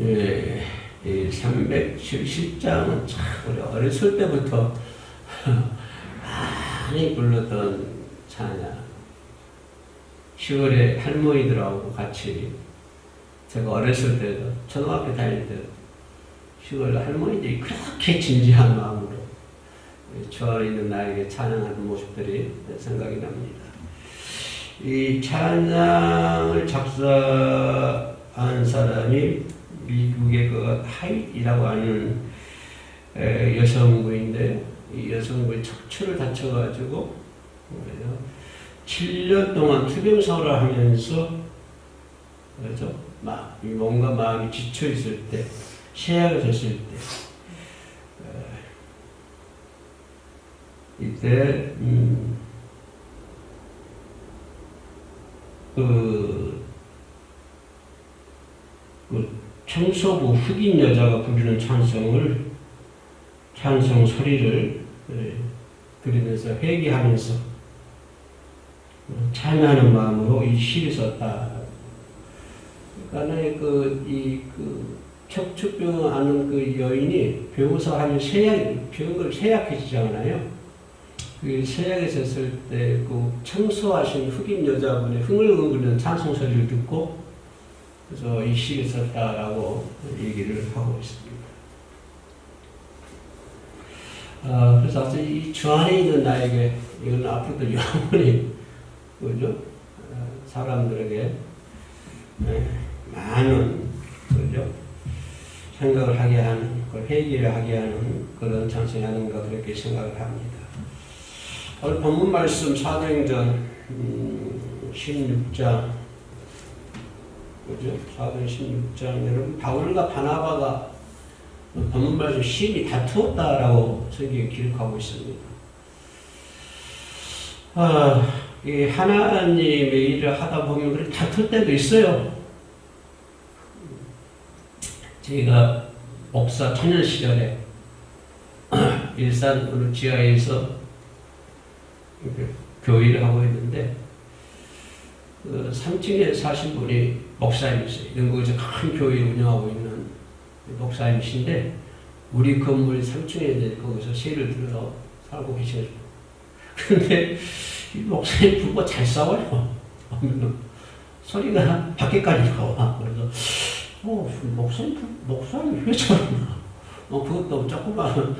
예, 이 370장은 참 우리 어렸을 때부터 많이 불렀던 찬양. 10월에 할머니들하고 같이 제가 어렸을 때도 초등학교 다닐 때 10월 할머니들이 그렇게 진지한 마음으로 저 안에 있는 나에게 찬양하는 모습들이 생각이 납니다. 이 찬양을 작사한 사람이 미국의 그 하이라고 하는 여성부인데, 이 여성부의 척추를 다쳐가지고 7년 동안 투병생활을 하면서, 그렇죠? 뭔가 마음이 지쳐 있을 때, 쇠약해졌을 때, 이때 그 청소부 흑인 여자가 부르는 찬송 소리를 들으면서 회개하면서 참여하는 마음으로 이 시를 썼다. 그러니까 척추병 앓는 그 여인이 병원서 하면 병을 쇠약해지잖아요. 그 쇠약해졌을 때 그 청소하신 흑인 여자분의 흥얼흥얼거리는 찬송 소리를 듣고 그래서 이 시를 썼다라고 얘기를 하고 있습니다. 그래서 이 주 안에 있는 나에게 이건 앞으로도 영원히 그죠? 사람들에게 많은 그죠? 생각을 하게 하는, 회개를 하게 하는 그런 찬송이 아닌가 그렇게 생각을 합니다. 오늘 본문 말씀 사도행전 16장 그죠? 사도행 16장 여러분 바울과 바나바가 본문 말씀 심히 다투었다라고 성경에 기록하고 있습니다. 이 하나님의 일을 하다 보면 그렇게 다툴 때도 있어요. 제가 목사 청년 시절에 일산 어느 지하에서 교회를 하고 있는데 3층에 사신 분이 목사님이세요. 영국에서 큰 교회 운영하고 있는 목사님이신데 우리 건물 3층에 거기서 세를 들어 살고 계셔요. 근데 이 목사님 부부가 잘 싸워요. 소리가 밖에까지 나와. 그래서 목사님 왜 저러나? 그것도 조그마한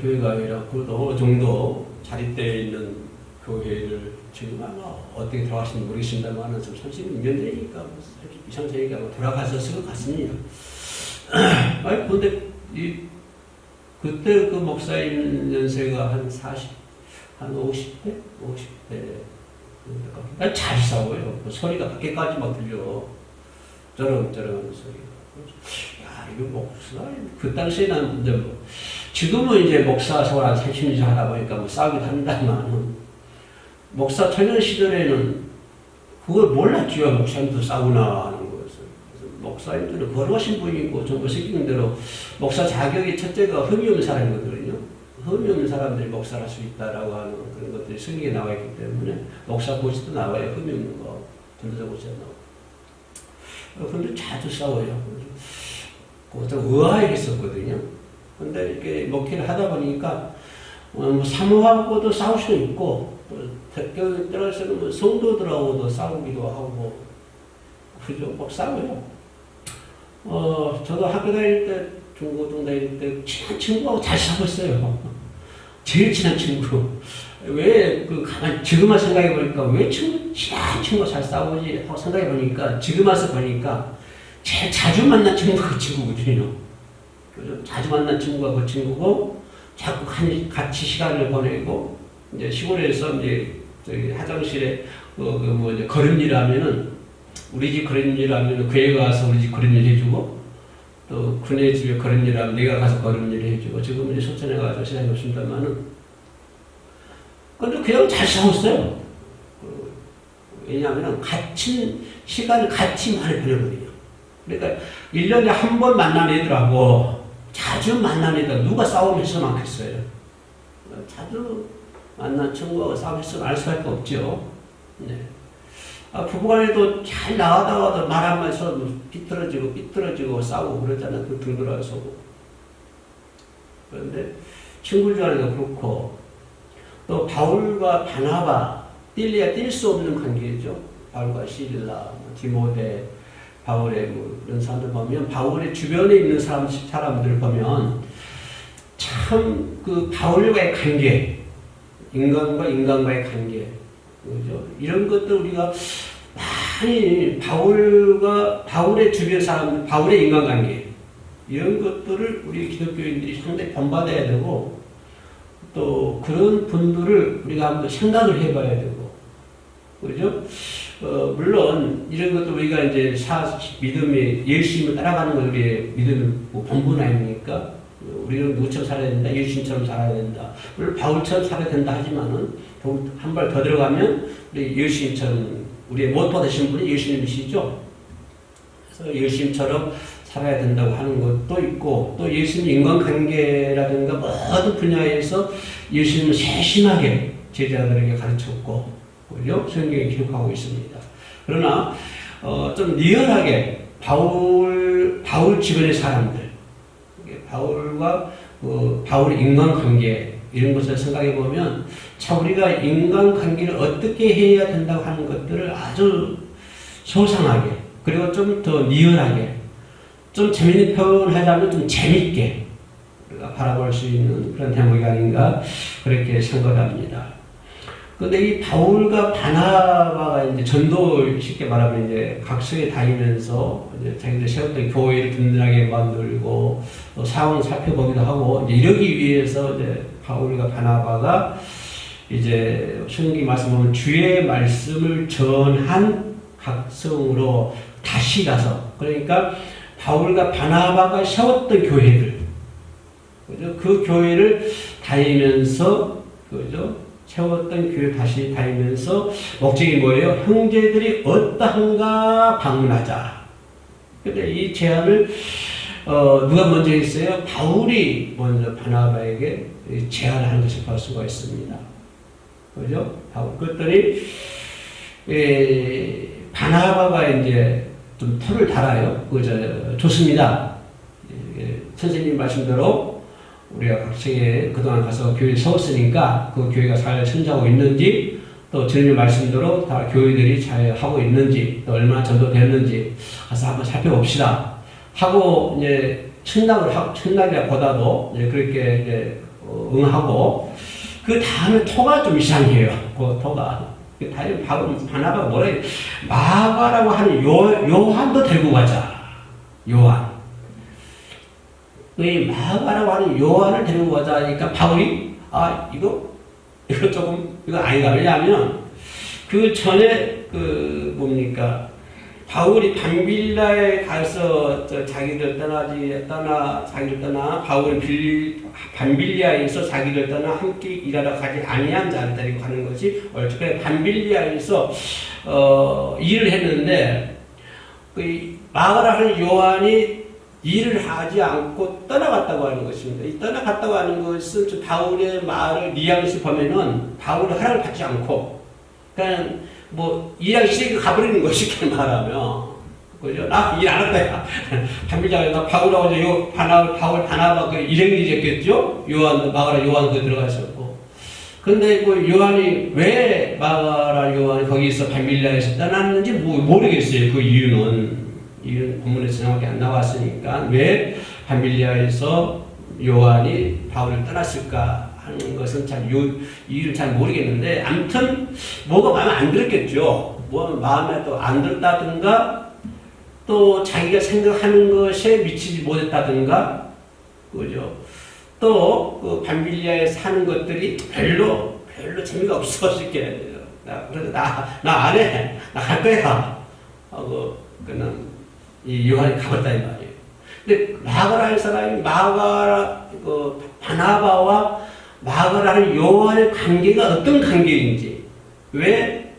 교회가 아니라 그것도 어느 정도 자립되어 있는 교회를 지금 아마 어떻게 돌아가시는지 모르겠습니다만 좀 36년 되니까 이상 되니까 돌아가셨을 것 같습니다. 아니 근데 그때 그 목사님 연세가 한 50대? 50대 잘 싸워요. 소리가 밖에까지 막 들려. 쩌렁쩌렁 하는 소리가. 야, 이거 목사, 그 당시에는 이제 지금은 이제 목사 생활 한 30년 하다 보니까 뭐 싸우기도 한다만, 목사 청년 시절에는 그걸 몰랐죠. 목사님도 싸우나 하는 것을. 그래서 목사님들은 거룩하신 분이고, 전부 시키는 대로 목사 자격이 첫째가 흠이 없는 사람이거든요. 흠이 없는 사람들이 목사를 할 수 있다라고 하는 그런 것들이 성경에 나와 있기 때문에, 목사 고시도 나와요. 흠이 없는 거. 전도자 고시도 나오고. 근데 자주 싸워요. 그것도 의아했었거든요. 근데 이렇게 목회를 하다 보니까, 사모하고도 싸울 수도 있고, 또, 때로서는 뭐 성도들하고도 싸우기도 하고, 그죠? 막 싸워요. 저도 학교 다닐 때, 중고등 다닐 때, 친한 친구하고 잘 싸웠어요. 제일 친한 친구. 왜, 지금 와서 생각해보니까, 왜 친한 친구가 잘 싸우지? 하고 생각해보니까, 지금 와서 보니까, 제일 자주 만난 친구가 그 친구거든요. 그죠? 자주 만난 친구가 그 친구고, 자꾸 같이 시간을 보내고, 이제 시골에서 이제, 저기 화장실에, 이제 그런 일 하면은, 우리 집 그런 일 하면은, 그 애가 와서 우리 집 그런 일 해주고, 또 그네 집에 그런 일 하면 내가 가서 그런 일 해주고, 지금 이제 소천에 가서 시간이 없습니다만은, 근데 그냥 잘 싸웠어요. 왜냐하면 시간을 같이 많이 보내거든요. 그러니까 1년에 한 번 만난 애들하고 자주 만난 애들 누가 싸움했으면 많겠어요. 자주 만난 친구하고 싸움했으면 알 수밖에 없죠. 네. 부부간에도 잘 나가다가도 말 한마디 서로 삐뚤어지고 싸우고 그러잖아. 그 등돌아서고. 그런데 친구 중에도 그렇고, 또 바울과 바나바, 뛸 수 없는 관계죠. 바울과 실라, 디모데, 바울의 뭐 이런 사람들 보면, 바울의 주변에 있는 사람들 보면, 참 그 바울과의 관계, 인간과 인간과의 관계, 그죠? 이런 것들 우리가 많이 바울의 주변 사람들, 바울의 인간관계, 이런 것들을 우리 기독교인들이 상당히 본받아야 되고, 또 그런 분들을 우리가 한번 생각을 해봐야 되고, 그죠? 물론 이런 것도 우리가 이제 믿음의 예수님을 따라가는 건 우리의 믿음의 본분 아닙니까? 우리는 누구처럼 살아야 된다, 예수님처럼 살아야 된다. 물론 바울처럼 살아야 된다 하지만은 한 발 더 들어가면 우리 예수님처럼, 우리의 모토 되신 분이 예수님이시죠. 그래서 예수님처럼 살아야 된다고 하는 것도 있고, 또 예수님 인간관계라든가 모든 분야에서 예수님은 세심하게 제자들에게 가르쳤고, 그죠? 성경에 기록하고 있습니다. 그러나 좀 리얼하게 바울 주변의 사람들, 바울의 인간관계 이런 것을 생각해 보면 참 우리가 인간관계를 어떻게 해야 된다고 하는 것들을 아주 소상하게, 그리고 좀 더 리얼하게, 좀 재밌는 표현을 하자면 좀 재밌게 우리가 바라볼 수 있는 그런 대목이 아닌가 그렇게 생각합니다. 그런데 이 바울과 바나바가 이제 전도, 쉽게 말하면 이제 각서에 다니면서 이제 자기들 세웠던 교회를 든든하게 만들고 또 상황을 살펴보기도 하고, 이제 이러기 위해서 이제 바울과 바나바가 이제 성경 말씀 보면 주의 말씀을 전한 각성으로 다시 가서, 그러니까 바울과 바나바가 세웠던 교회들, 그죠? 그 교회를 다니면서, 그죠? 세웠던 교회 다시 다니면서 목적이 뭐예요? 형제들이 어떠한가 방문하자. 근데 이 제안을 누가 먼저 했어요? 바울이 먼저 바나바에게 제안을 하는 것을 볼 수가 있습니다. 그죠? 바울. 그랬더니 바나바가 이제 좀 털을 달아요. 좋습니다. 선생님 말씀대로 우리가 각층에 그동안 가서 교회 세웠으니까 그 교회가 잘 성장하고 있는지, 또 주님 말씀대로 다 교회들이 잘 하고 있는지, 또 얼마나 전도되었는지 가서 한번 살펴봅시다 하고 이제 첫날보다도 그렇게 이제 응하고, 그 다음에 토가 좀 이상해요. 그 토가. 그 다음에 바나바가 뭐라 해요? 마가라고 하는 요한도 데리고 가자. 요한. 이 마가라고 하는 요한을 데리고 가자 하니까 바울이 이거 아니다. 왜냐하면 그 전에 바울이 밤빌라에 가서 자기를 떠나 바울이 밤빌리아에서 자기를 떠나 함께 일하러 가지 아니한 자를 데리고 가는 것이 그래 밤빌리아에서 일을 했는데 그 마가라 하는 요한이 일을 하지 않고 떠나갔다고 하는 것입니다. 이 떠나갔다고 하는 것은 바울의 말을 뉘앙스 보면은 바울의 허락을 받지 않고 그냥 일하기 싫으니까 가버리는 거 쉽게 말하면, 그죠? 나 일 안 할 거야. 밤빌리아에 나 바울하고 이제 바울 바나바 일행이 됐겠죠? 마가라 요한 들어가 있었고. 근데 요한이 왜 마가라 요한이 거기서 밤빌리아에서 떠났는지 모르겠어요. 그 이유는 본문에서 정확히 안 나왔으니까 왜 밤빌리아에서 요한이 바울을 떠났을까 하는 것은 이유를 잘 모르겠는데, 아무튼 뭐가 마음에 안 들었겠죠. 마음에 또 안 들었다든가, 또 자기가 생각하는 것에 미치지 못했다든가, 그죠? 또 그 밤빌리아에 사는 것들이 별로 재미가 없었을 게, 그래서 나 안 해, 나 갈 거야 하고 그냥 이 요한이 가버렸다 이 말이에요. 근데 마가라는 사람이 바나바와 마가라는 요한의 관계가 어떤 관계인지, 왜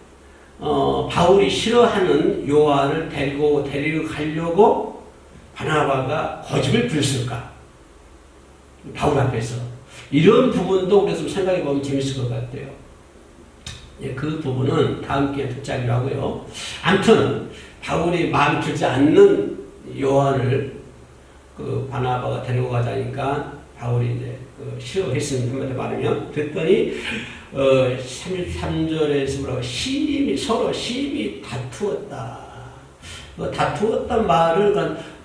바울이 싫어하는 요한을 데리고 가려고 바나바가 고집을 부렸을까? 바울 앞에서. 이런 부분도 우리가 좀 생각해 보면 재밌을 것 같아요. 예, 그 부분은 다음 기회에 듣자기로 하고요. 아무튼 바울이 마음에 들지 않는 요한을 그 바나바가 데리고 가자니까 바울이 이제 싫어했습니다. 한마디로 말하면 됐더니 33절에서 뭐라고 서로 심히 다투었다. 다투었단 말을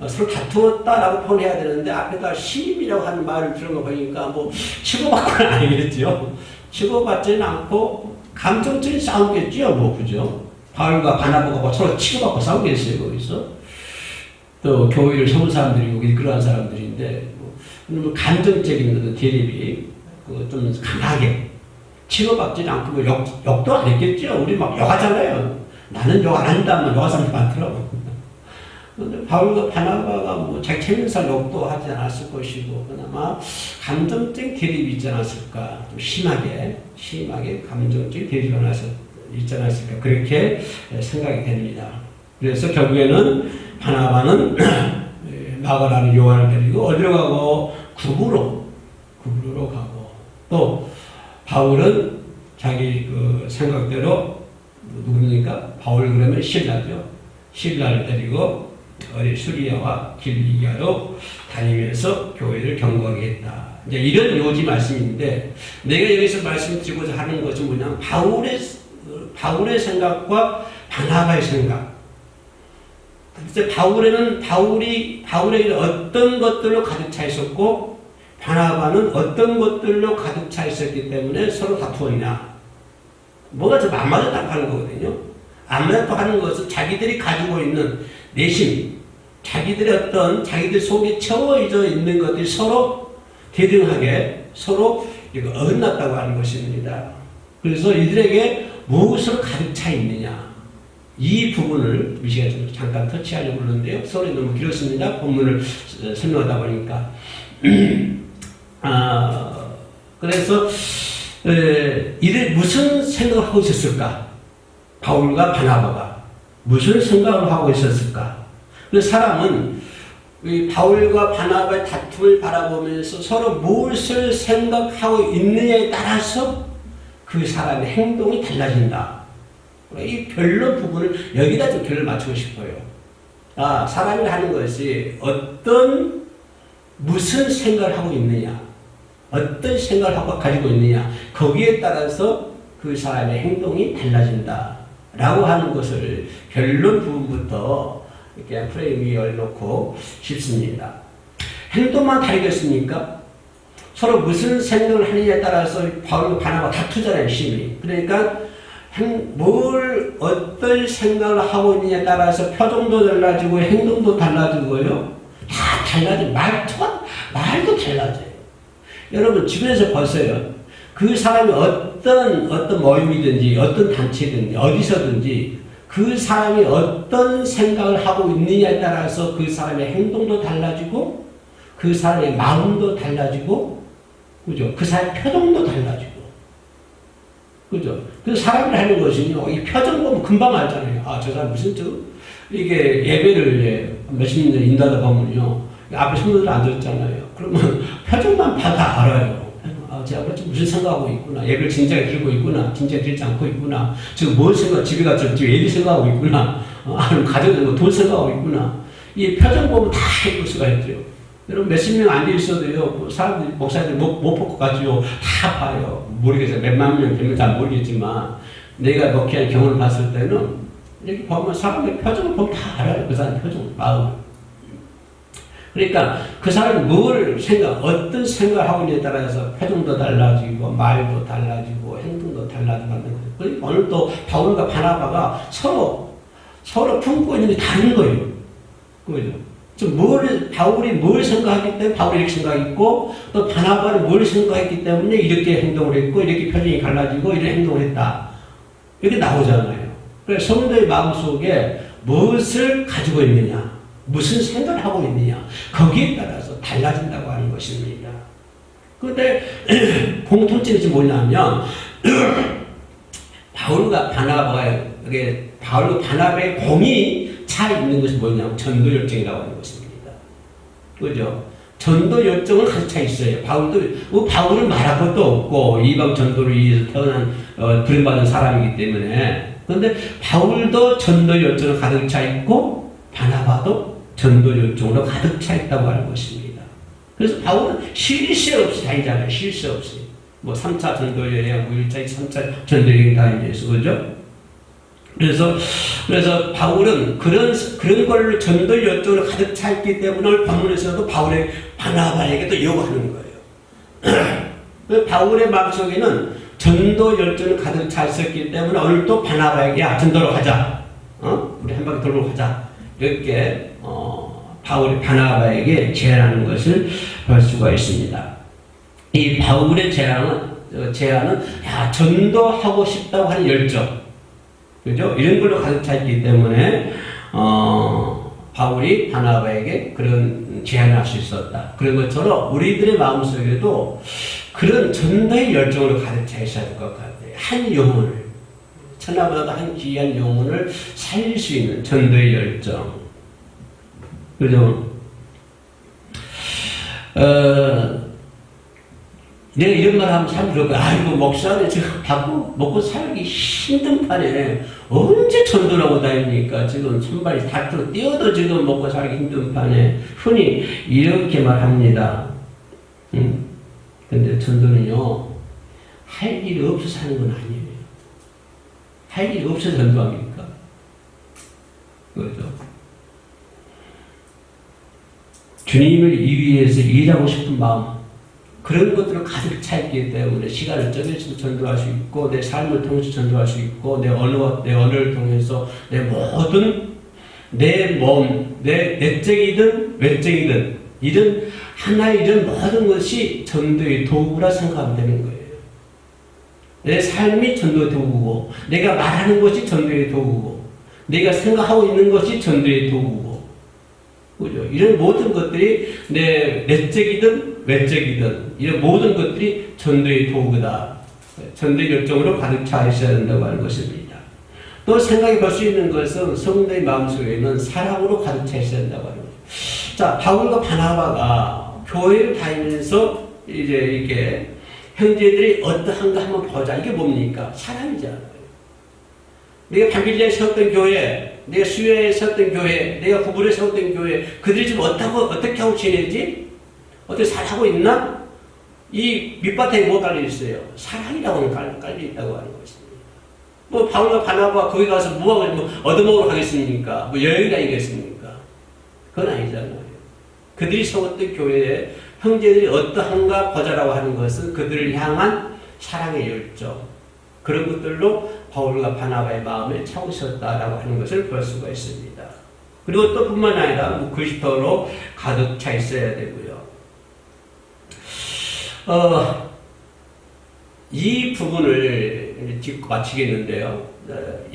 서로 다투었다라고 표현해야 되는데 앞에다 심이라고 하는 말을 들은 거 보니까 뭐 치고받고는 아니겠죠. 치고받지는 않고 감정적인 싸움겠죠. 뭐 그죠. 바울과 바나바가 뭐 서로 치고받고 싸우겠어요. 거기서. 또 교회를 세운 사람들이 그러한 사람들인데 뭐 감정적인 대립이 좀 강하게 치고받지는 않고 뭐 욕도 안 했겠죠. 우리 막 욕하잖아요. 나는 욕 안 한다면 욕할 사람이 많더라고. 근데 바울과 바나바가 뭐 자기 체면상 욕도 하지 않았을 것이고 그나마 감정적인 대립이 있지 않았을까. 좀 심하게 감정적인 대립이 있지 않았을까. 그렇게 생각이 됩니다. 그래서 결국에는 바나바는 마가라는 요한을 데리고 어디로 가고 구브로 가고 또 바울은 자기 그 생각대로 누굽니까? 바울 그러면 신라죠. 신라를 데리고 어디 수리아와 길리기아로 다니면서 교회를 경고하게 했다. 이제 이런 요지 말씀인데 내가 여기서 말씀드리고자 하는 것은 뭐냐면 바울의 생각과 바나바의 생각. 그래서 바울에게는 어떤 것들로 가득 차 있었고 바나바는 어떤 것들로 가득 차 있었기 때문에 서로 다투었냐. 뭐가 좀 안 맞았다고 하는 거거든요. 안 맞았다고 하는 것은 자기들이 가지고 있는 내심, 자기들 속에 채워져 있는 것들이 서로 대등하게 서로 어긋났다고 하는 것입니다. 그래서 이들에게 무엇으로 가득 차 있느냐. 이 부분을 이 시간에 좀 잠깐 터치하려고 그러는데요. 소리 너무 길었습니다. 본문을 설명하다 보니까. 그래서 이들 무슨 생각을 하고 있었을까? 바울과 바나바가 무슨 생각을 하고 있었을까? 그 사람은 바울과 바나바의 다툼을 바라보면서 서로 무엇을 생각하고 있느냐에 따라서 그 사람의 행동이 달라진다. 이 변론 부분을 여기다 좀 결을 맞추고 싶어요. 사람이 하는 것이 무슨 생각을 하고 있느냐, 어떤 생각을 하고 가지고 있느냐, 거기에 따라서 그 사람의 행동이 달라진다. 라고 하는 것을 결론 부분부터 이렇게 프레임 위에 올려놓고 싶습니다. 행동만 다르겠습니까? 서로 무슨 생각을 하느냐에 따라서 바울과 바나바가 다투잖아요, 심히. 그러니까 어떤 생각을 하고 있느냐에 따라서 표정도 달라지고 행동도 달라지고요. 다 달라져요. 말도 달라져요. 여러분 주변에서 보세요. 그 사람이 어떤 모임이든지 어떤 단체든지 어디서든지 그 사람이 어떤 생각을 하고 있느냐에 따라서 그 사람의 행동도 달라지고 그 사람의 마음도 달라지고 그죠? 그 사람의 표정도 달라지고 그죠? 그래서 사람이 하는 것은요, 이 표정 보면 금방 알잖아요. 저 사람 이게 예배를 몇십 년 인도하다 보면요, 앞에 성도들 앉았잖아요. 그러면 표정만 봐도 알아요. 제가 무슨 생각하고 있구나. 예배를 진작에 들고 있구나. 진작에 들지 않고 있구나. 지금 뭘 집에 가서 예배 생각하고 있구나. 아니면 가정에 돈 생각하고 있구나. 이 표정 보면 다 읽을 수가 있죠. 여러분 몇십 명 앉아 있어도요, 사람들이, 목사들이 못 볼 것 같죠. 다 봐요. 모르겠어요. 몇만 명 되면 잘 모르겠지만, 내가 목회한 경험을 봤을 때는, 이렇게 보면 사람의 표정을 보면 다 알아요. 그 사람 표정, 마음. 그러니까 그 사람이 어떤 생각을 하고 있느냐에 따라서 표정도 달라지고, 말도 달라지고, 행동도 달라지고 하는 거예요. 그러니까 오늘 또 바울과 바나바가 서로 품고 있는 게 다른 거예요. 그죠? 바울이 뭘 생각하기 때문에 바울이 이렇게 생각했고, 또 바나바는 뭘 생각했기 때문에 이렇게 행동을 했고, 이렇게 표정이 갈라지고, 이런 행동을 했다. 이렇게 나오잖아요. 그래서 성도의 마음속에 무엇을 가지고 있느냐, 무슨 생각을 하고 있느냐, 거기에 따라서 달라진다고 하는 것입니다. 그런데 공통점이 뭐냐면, 바울과 바나바의 공이 차 있는 것이 뭐냐면 전도 열정이라고 하는 것입니다. 그죠? 전도 열정은 가득 차 있어요. 바울은 말할 것도 없고 이방 전도를 위해서 태어난 부름받은 사람이기 때문에. 그런데 바울도 전도 열정을 가득 차 있고 바나바도 전도 열정으로 가득 차 있다고 하는 것입니다. 그래서 바울은 쉴 새 없이 다니잖아요. 쉴 새 없이. 뭐 3차 전도 여행, 1차, 3차 전도 여행 다니면서 그죠? 그래서 바울은 그런 걸로 전도 열정으로 가득 차 있기 때문에 오늘 본문에서도 바울의 바나바에게도 요구하는 거예요. 바울의 마음속에는 전도 열정을 가득 차 있었기 때문에 오늘 또 바나바에게 전도로 가자. 우리 한 바퀴 돌고 가자. 이렇게 바울이 바나바에게 제안하는 것을 볼 수가 있습니다. 이 바울의 제안은 전도하고 싶다고 하는 열정. 그죠? 이런 걸로 가득 차 있기 때문에, 바울이 바나바에게 그런 제안을 할 수 있었다. 그런 것처럼 우리들의 마음속에도 그런 전도의 열정으로 가득 차 있어야 될 것 같아요. 한 영혼을, 천하보다도 한 귀한 영혼을 살릴 수 있는 전도의 열정. 그죠? 내가 이런 말 하면 참 그럴 거야. 아이고, 목사는 지금 먹고 살기 힘든 판에 언제 전도를 하고 다닙니까? 지금 손발이 다투어 뛰어도 지금 먹고 살기 힘든 판에 흔히 이렇게 말합니다. 근데 전도는요, 할 일이 없어서 하는 건 아니에요. 할 일이 없어서 전도합니까? 그렇죠? 주님을 위해서 일하고 싶은 마음, 그런 것들을 가득 차 있기 때문에 시간을 쪼개서 전도할 수 있고 내 삶을 통해서 전도할 수 있고 내 언어를 통해서 내 모든 내 몸, 내 내적이든 외적이든 이런 모든 것이 전도의 도구라 생각하면 되는 거예요. 내 삶이 전도의 도구고 내가 말하는 것이 전도의 도구고 내가 생각하고 있는 것이 전도의 도구고 그죠? 이런 모든 것들이 내 내적이든 외적이든 이런 모든 것들이 전도의 도구다. 전도의 열정으로 가득 차 있어야 된다고 하는 것입니다. 또 생각해 볼 수 있는 것은 성도의 마음속에는 사랑으로 가득 차 있어야 된다고 하는 거죠. 자, 바울과 바나바가 교회를 다니면서 이제 이렇게 형제들이 어떠한가 한번 보자. 이게 뭡니까? 사랑이잖아요. 내가 밤빌리에 세웠던 교회, 내가 수요에 세웠던 교회, 내가 구불에 세웠던 교회, 그들이 지금 어떻게 하고 지내지? 어떻게 잘하고 있나? 이 밑바탕에 뭐가 깔려있어요? 사랑이라고 깔려있다고 하는 것입니다. 뭐 바울과 바나바가 거기 가서 뭐 얻어먹으러 가겠습니까? 뭐 여행 다니겠습니까? 그건 아니잖아요. 그들이 세웠던 교회에 형제들이 어떠한가 보자라고 하는 것은 그들을 향한 사랑의 열정, 그런 것들로 바울과 바나바의 마음에 차고 있었다라고 하는 것을 볼 수가 있습니다. 그리고 또 뿐만 아니라 그리스도로 가득 차 있어야 되고요. 이 부분을 짚고 마치겠는데요.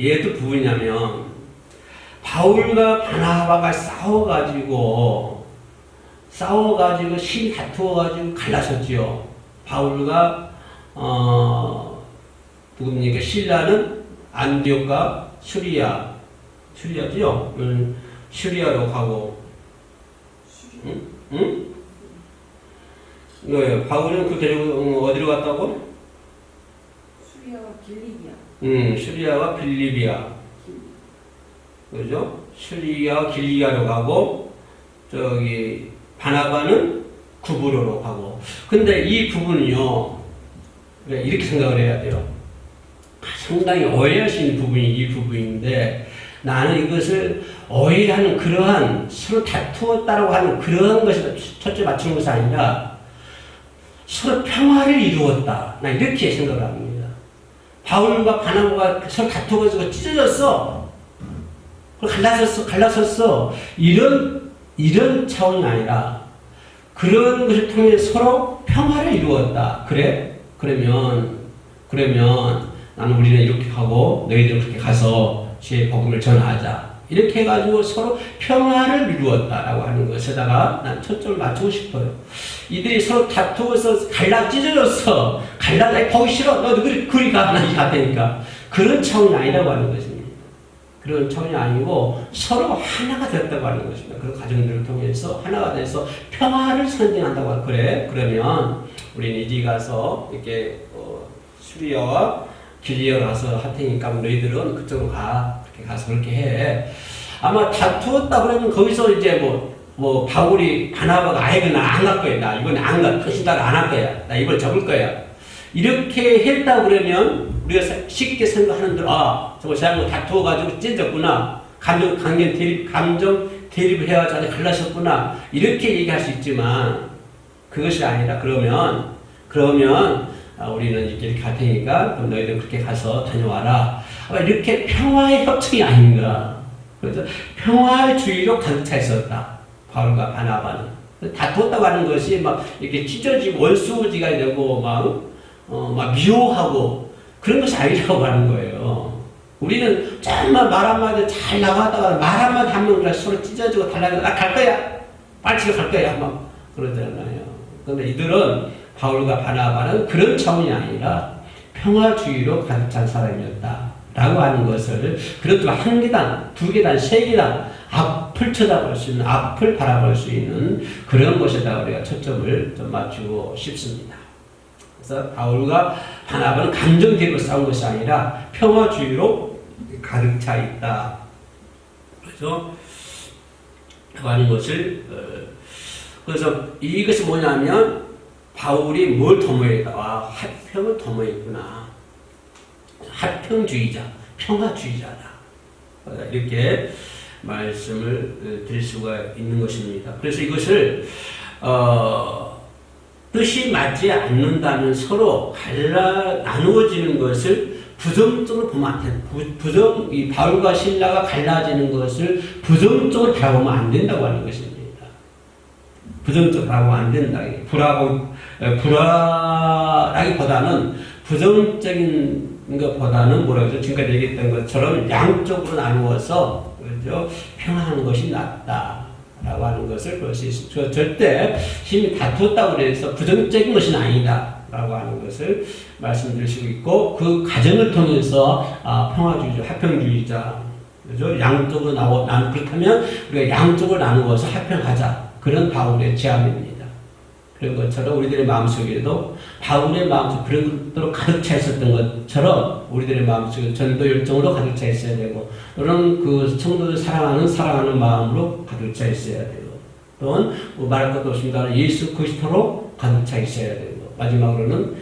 얘도 부분이냐면 바울과 바나바가 싸워가지고 힘이 다투어가지고 갈라섰지요. 바울과 누굽니까? 신라는 안디옥과 슈리아죠? 슈리아로 가고, 응? 네, 바울은 그 데리고 어디로 갔다고? 슈리아와 빌리비아. 슈리아와 빌리비아. 그죠? 슈리아와 길리아로 가고, 바나바는 구브로로 가고. 근데 이 부분은요, 이렇게 생각을 해야 돼요. 상당히 오해할 수 있는 부분이 이 부분인데, 나는 이것을 오해하는 그러한 서로 다투었다라고 하는 그러한 것에 첫째 맞추는 것이 아니라 서로 평화를 이루었다. 나 이렇게 생각을 합니다. 바울과 바나바가 서로 다투어가지고 찢어졌어. 갈라섰어. 이런 차원이 아니라 그런 것을 통해 서로 평화를 이루었다. 그러면 나는 우리는 이렇게 가고 너희들은 그렇게 가서 주의 복음을 전하자. 이렇게 해가지고 서로 평화를 이루었다라고 하는 것에다가 난 초점을 맞추고 싶어요. 이들이 서로 다투어서 찢어졌어. 보기 싫어. 너도 그리 가. 난 이 같으니까. 그런 차원이 아니라고 하는 것입니다. 그런 차원이 아니고 서로 하나가 되었다고 하는 것입니다. 그런 과정들을 통해서 하나가 돼서 평화를 선진한다고 하는 그래. 그러면 우리는 이리 가서 이렇게 수리아와 길리아로 가서 하테니까 너희들은 그쪽으로 가. 그렇게 가서 그렇게 해. 아마 다투었다 그러면 거기서 이제 뭐 바울이 바나바가 아예 그냥 안 갈 거야. 나 이번에 안 가. 당신 따라 안 할 거야. 나 이번 접을 거야. 이렇게 했다 그러면 우리가 쉽게 생각하는 대로 저거 사람과 다투어가지고 찢었구나. 감정 대립을 해가지고 갈라졌구나. 이렇게 얘기할 수 있지만 그것이 아니라 그러면 우리는 이렇게 갈 테니까 그럼 너희들 그렇게 가서 다녀와라. 이렇게 평화의 협정이 아닌가. 그래서 평화주의로 가득 차 있었다. 바울과 바나바는. 다투었다고 하는 것이 막 이렇게 찢어지고 원수지가 되고 막 미워하고 그런 것이 아니라고 하는 거예요. 우리는 정말 말 한마디 잘 나가다가 말 한마디 하면 서로 찢어지고 달라지고 나 갈 거야. 빨리 집에 갈 거야. 막 그러잖아요. 그런데 이들은 바울과 바나바는 그런 차원이 아니라 평화주의로 가득 찬 사람이었다. 라고 하는 것을 그래도 한 계단, 두 계단, 세 계단 앞을 쳐다볼 수 있는, 앞을 바라볼 수 있는 그런 것에다 우리가 초점을 좀 맞추고 싶습니다. 그래서 바울과 바나바는 감정 대립으로 싸운 것이 아니라 평화주의로 가득 차 있다. 그래서 하는 것을 그래서 이것이 뭐냐면 바울이 뭘 도모했다. 화평을 도모했구나. 화평주의자, 평화주의자다. 이렇게 말씀을 드릴 수가 있는 것입니다. 그래서 이것을 뜻이 맞지 않는다면 서로 나누어지는 것을 부정적으로 보면 안 된다. 이 바울과 실라가 갈라지는 것을 부정적으로 바라보면 안 된다고 하는 것입니다. 부정적으로 바라보면 안 된다. 불화라기보다는 부정적인 것보다는 뭐라고 지금까지 얘기했던 것처럼 양쪽으로 나누어서 그렇죠? 평화하는 것이 낫다라고 하는 것을 볼 수 있습니다. 절대 힘이 다투었다고 해서 부정적인 것은 아니다라고 하는 것을 말씀드릴 수 있고 그 과정을 통해서 평화주의자, 화평주의자 그렇죠? 양쪽으로 그렇다면 우리가 양쪽을 나누어서 화평하자 그런 바울의 제안입니다. 그런 것처럼 우리들의 마음속에도 바울의 마음속 그런 것들로 가득 차 있었던 것처럼 우리들의 마음속에 전도 열정으로 가득 차 있어야 되고 또는 그 성도들 사랑하는 마음으로 가득 차 있어야 되고 또는 말할 것도 없습니다. 예수 그리스도로 가득 차 있어야 되고 마지막으로는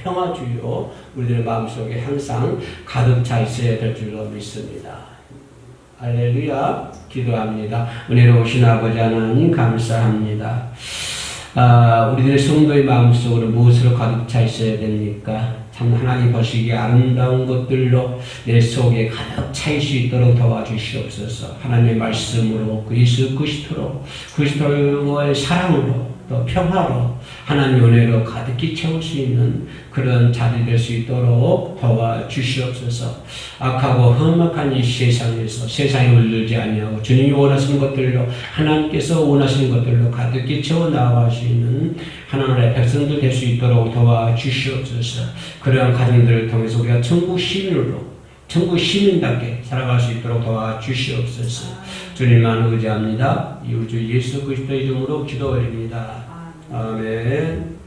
평화주의로 우리들의 마음속에 항상 가득 차 있어야 될 줄로 믿습니다. 할렐루야 기도합니다. 은혜로우신 아버지 하나님 감사합니다. 우리들의 성도의 마음속으로 무엇으로 가득 차 있어야 됩니까? 참 하나님 보시기에 아름다운 것들로 내 속에 가득 차일 수 있도록 도와주시옵소서. 하나님의 말씀으로 예수 그리스도의 사랑으로 또 평화로 하나님 은혜로 가득히 채울 수 있는 그런 자리 될 수 있도록 도와주시옵소서. 악하고 험악한 이 세상에서 세상에 물들지 아니하고 주님이 원하시는 것들로 하나님께서 원하시는 것들로 가득히 채워 나갈 수 있는 하나님의 백성들 될 수 있도록 도와주시옵소서. 그러한 가정들을 통해서 우리가 천국 시민답게 살아갈 수 있도록 도와주시옵소서. 주님만 의지합니다. 이 우주 예수 그리스도의 이름으로 기도드립니다. 아멘.